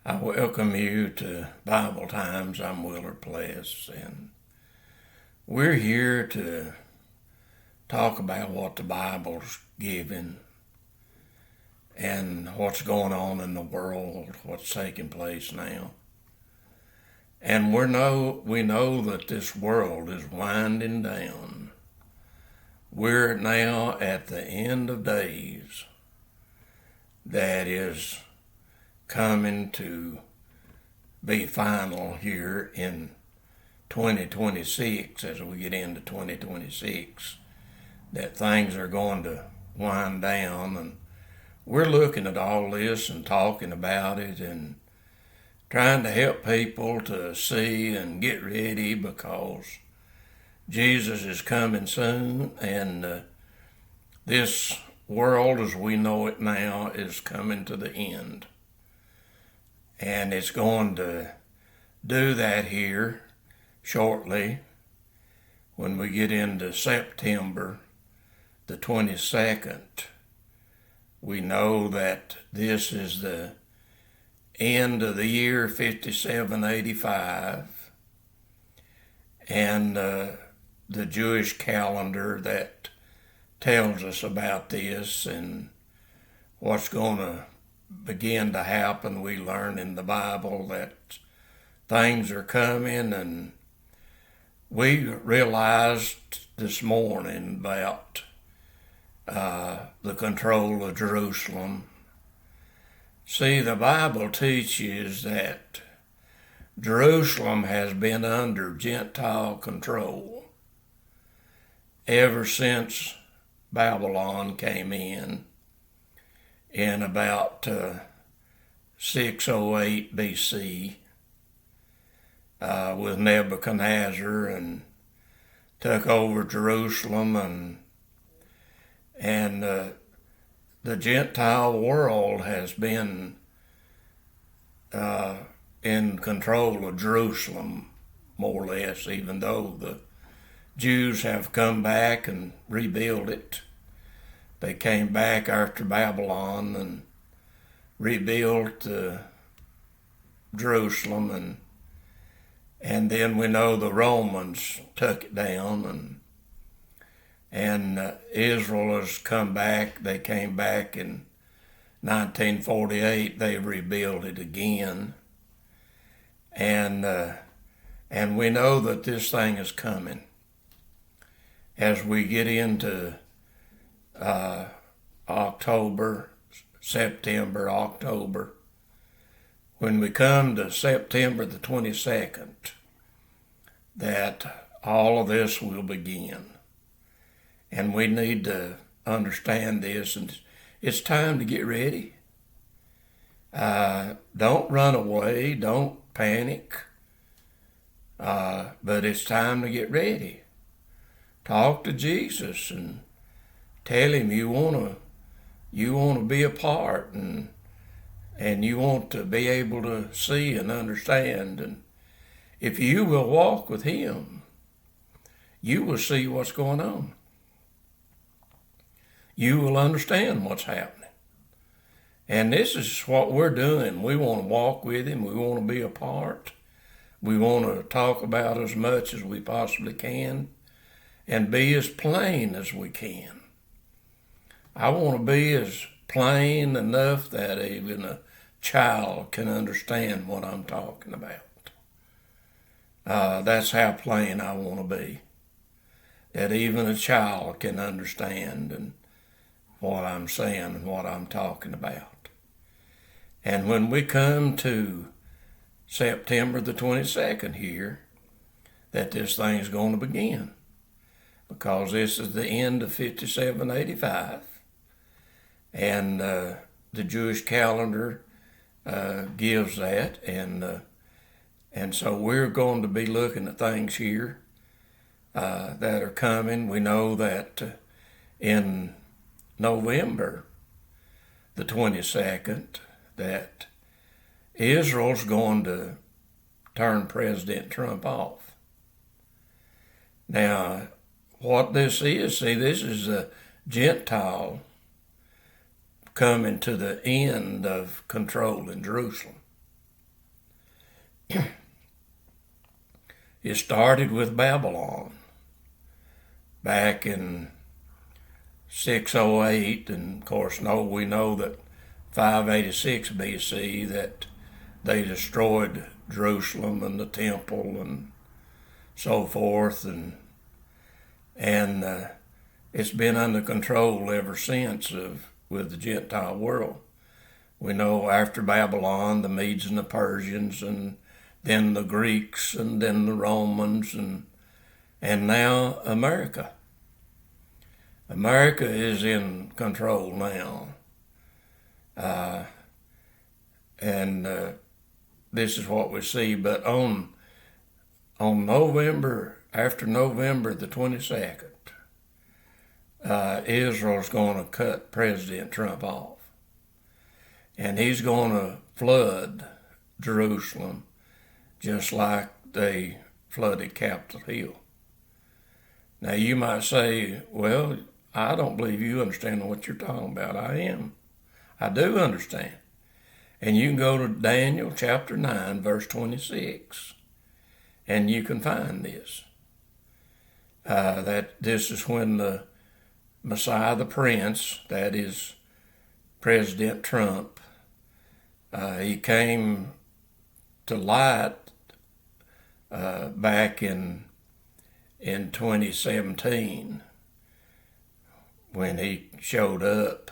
I welcome you to Bible Times. I'm Willard Pless, and we're here to talk about what the Bible's giving and what's going on in the world, what's taking place now. And we know that this world is winding down. We're now at the end of days that is coming to be final here in 2026, as we get into 2026, that things are going to wind down. And we're looking at all this and talking about it and trying to help people to see and get ready, because Jesus is coming soon, and this world as we know it now is coming to the end. And it's going to do that here shortly when we get into September the 22nd. We know that this is the end of the year 5785, and the Jewish calendar that tells us about this and what's going to begin to happen. We learn in the Bible that things are coming, and we realized this morning about the control of Jerusalem. See, the Bible teaches that Jerusalem has been under Gentile control ever since Babylon came in about 608 BC with Nebuchadnezzar, and took over Jerusalem, and the Gentile world has been in control of Jerusalem, more or less, even though the Jews have come back and rebuilt it. They came back after Babylon and rebuilt Jerusalem, and then we know the Romans took it down, and Israel has come back. They came back in 1948. They rebuilt it again, and we know that this thing is coming as we get into October, September, October. When we come to September the 22nd, that all of this will begin. And we need to understand this, and it's time to get ready. Don't run away, don't panic, but it's time to get ready. Talk to Jesus and tell him you want to be a part, and you want to be able to see and understand. And if you will walk with him, you will see what's going on. You will understand what's happening. And this is what we're doing. We want to walk with him. We want to be a part. We want to talk about as much as we possibly can and be as plain as we can. I want to be as plain enough that even a child can understand what I'm talking about. That's how plain I want to be, that even a child can understand and what I'm saying and what I'm talking about. And when we come to September the 22nd here, that this thing's going to begin, because this is the end of 5785, and the Jewish calendar gives that, and so we're going to be looking at things here that are coming. We know that in November the 22nd, that Israel's going to turn President Trump off. Now, what this is, see, this is a Gentile coming to the end of control in Jerusalem. It started with Babylon back in 608, and of course, we know that 586 BC that they destroyed Jerusalem and the temple and so forth, and it's been under control ever since with the Gentile world. We know after Babylon, the Medes and the Persians, and then the Greeks, and then the Romans, and now America. America is in control now. And this is what we see. But on after November the 22nd, Israel's going to cut President Trump off. And he's going to flood Jerusalem just like they flooded Capitol Hill. Now you might say, well, I don't believe you understand what you're talking about. I do understand. And you can go to Daniel chapter 9, verse 26, and you can find this. That this is when the Messiah, the Prince, that is President Trump, he came to light back in 2017 when he showed up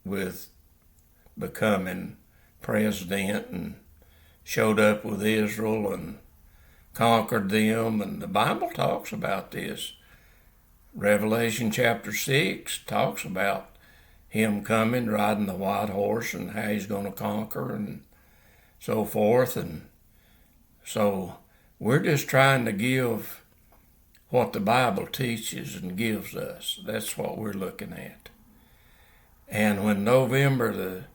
with becoming president and showed up with Israel and conquered them. And the Bible talks about this. Revelation chapter 6 talks about him coming, riding the white horse, and how he's going to conquer and so forth. And so we're just trying to give what the Bible teaches and gives us. That's what we're looking at. And when November the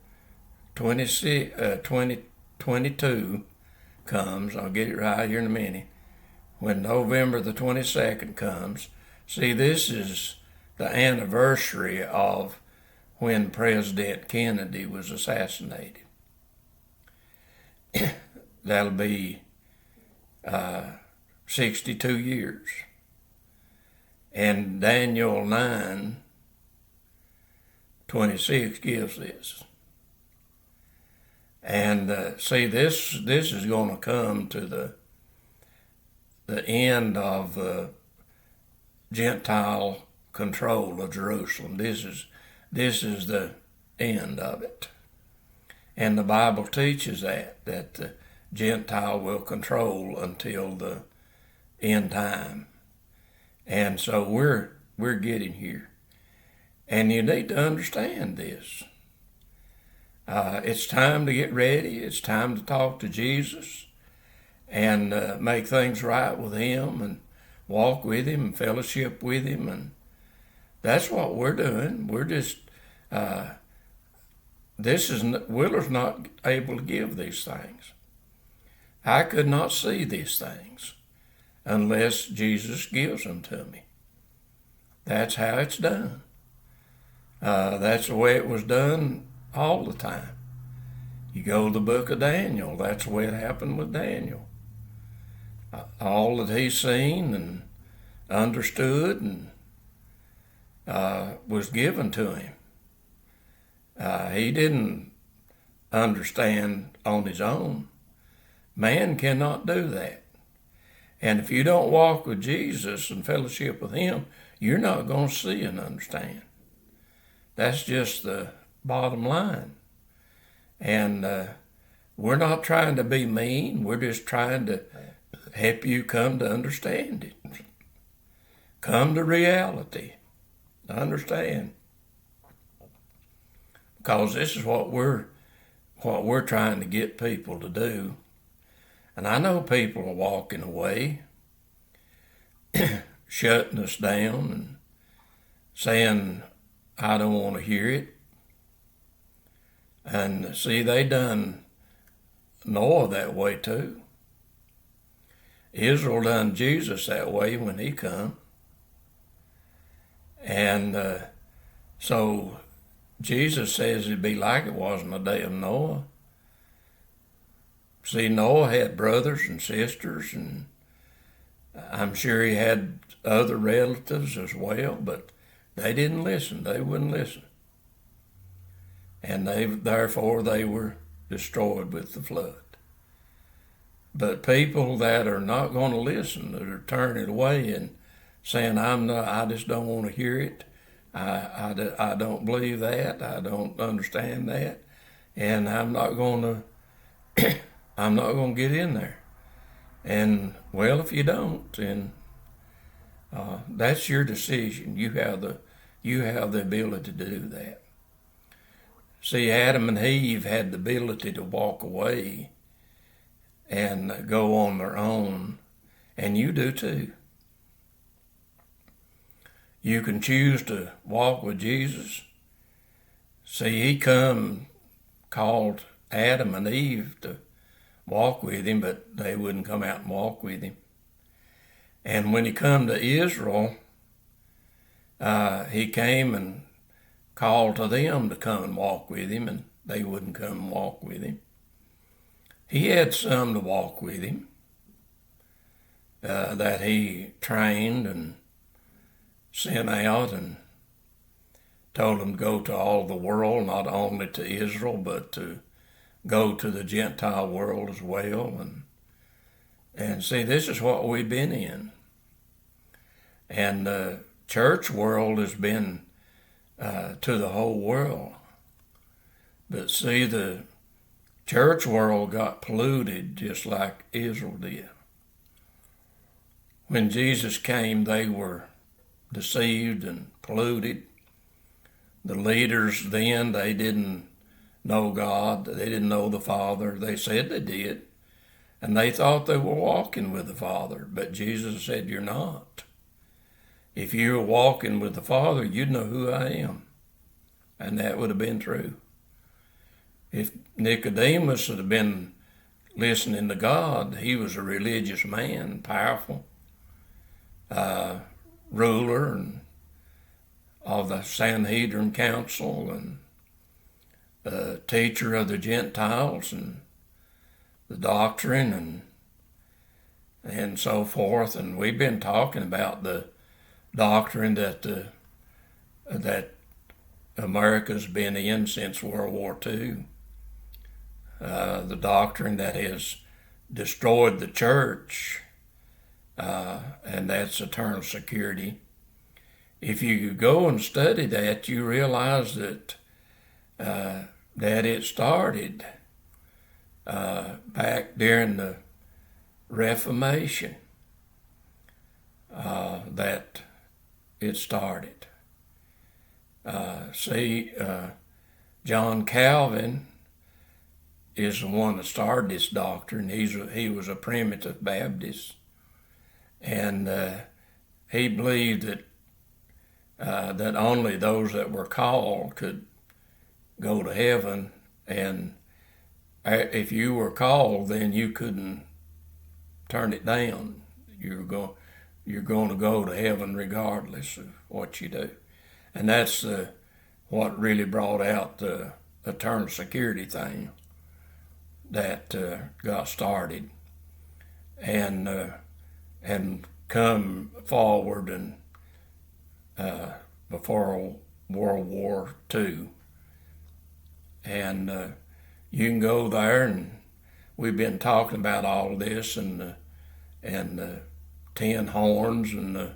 2022 comes, I'll get it right here in a minute, when November the 22nd comes, see, this is the anniversary of when President Kennedy was assassinated. That'll be 62 years. And Daniel 9:26 gives this. And see, this is going to come to the end of Gentile control of Jerusalem. This is the end of it. And the Bible teaches that the Gentile will control until the end time. And so we're getting here. And you need to understand this. It's time to get ready. It's time to talk to Jesus and make things right with him and walk with him and fellowship with him. And that's what we're doing. We're just, Willer's not able to give these things. I could not see these things unless Jesus gives them to me. That's how it's done. That's the way it was done all the time. You go to the book of Daniel, that's the way it happened with Daniel. All that he's seen and understood and was given to him. He didn't understand on his own. Man cannot do that. And if you don't walk with Jesus and fellowship with him, you're not going to see and understand. That's just the bottom line. And we're not trying to be mean. We're just trying to help you come to understand it. Come to reality. Understand. Because this is what we're trying to get people to do. And I know people are walking away, shutting us down and saying, I don't want to hear it. And see, they done Noah that way too. Israel done Jesus that way when he come. And so Jesus says it'd be like it was in the day of Noah. See, Noah had brothers and sisters, and I'm sure he had other relatives as well, but they didn't listen. They wouldn't listen. And therefore they were destroyed with the flood. But people that are not going to listen, that are turning away and saying, I just don't want to hear it. I don't believe that. I don't understand that. And I'm not going to get in there. And well, if you don't, then that's your decision. You have the ability to do that. See, Adam and Eve had the ability to walk away and go on their own, and you do too. You can choose to walk with Jesus. See, he called Adam and Eve to walk with him, but they wouldn't come out and walk with him. And when he come to Israel, he came and called to them to come and walk with him, and they wouldn't come and walk with him. He had some to walk with him that he trained and sent out and told them to go to all the world, not only to Israel, but to go to the Gentile world as well. And see, this is what we've been in. And the church world has been to the whole world. But see, the church world got polluted just like Israel did. When Jesus came, they were deceived and polluted. The leaders then, they didn't know God. They didn't know the Father. They said they did. And they thought they were walking with the Father. But Jesus said, you're not. If you were walking with the Father, you'd know who I am. And that would have been true. If Nicodemus had been listening to God, he was a religious man, powerful, ruler and of the Sanhedrin Council and teacher of the Gentiles and the doctrine and so forth. And we've been talking about the doctrine that America's been in since World War II. The doctrine that has destroyed the church, and that's eternal security. If you go and study that, you realize that it started back during the Reformation. That it started. John Calvin is the one that started this doctrine. He was a primitive Baptist, and he believed that only those that were called could go to heaven, and if you were called, then you couldn't turn it down. You're going to go to heaven regardless of what you do, and that's what really brought out the eternal security thing that got started and come forward and before World War II. And you can go there, and we've been talking about all of this and the 10 horns and the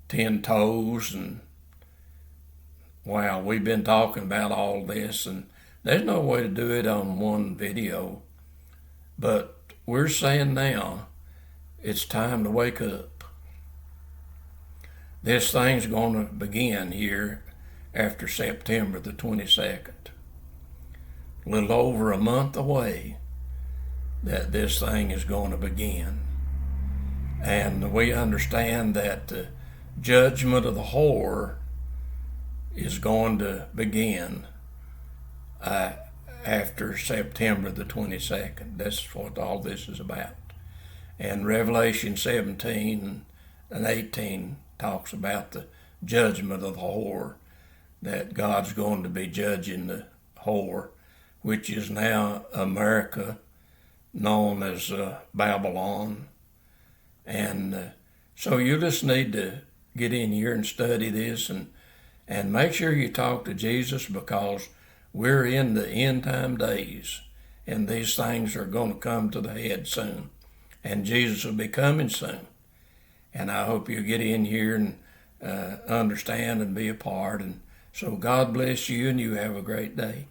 10 toes, and wow, we've been talking about all this, and there's no way to do it on one video, but we're saying now it's time to wake up. This thing's going to begin here after September the 22nd. A little over a month away that this thing is going to begin. And we understand that the judgment of the whore is going to begin after September the 22nd. That's what all this is about. And Revelation 17 and 18 talks about the judgment of the whore, that God's going to be judging the whore, which is now America known as Babylon. And so you just need to get in here and study this, and make sure you talk to Jesus, because we're in the end time days, and these things are going to come to the head soon, and Jesus will be coming soon. And I hope you get in here and understand and be a part. And so God bless you, and you have a great day.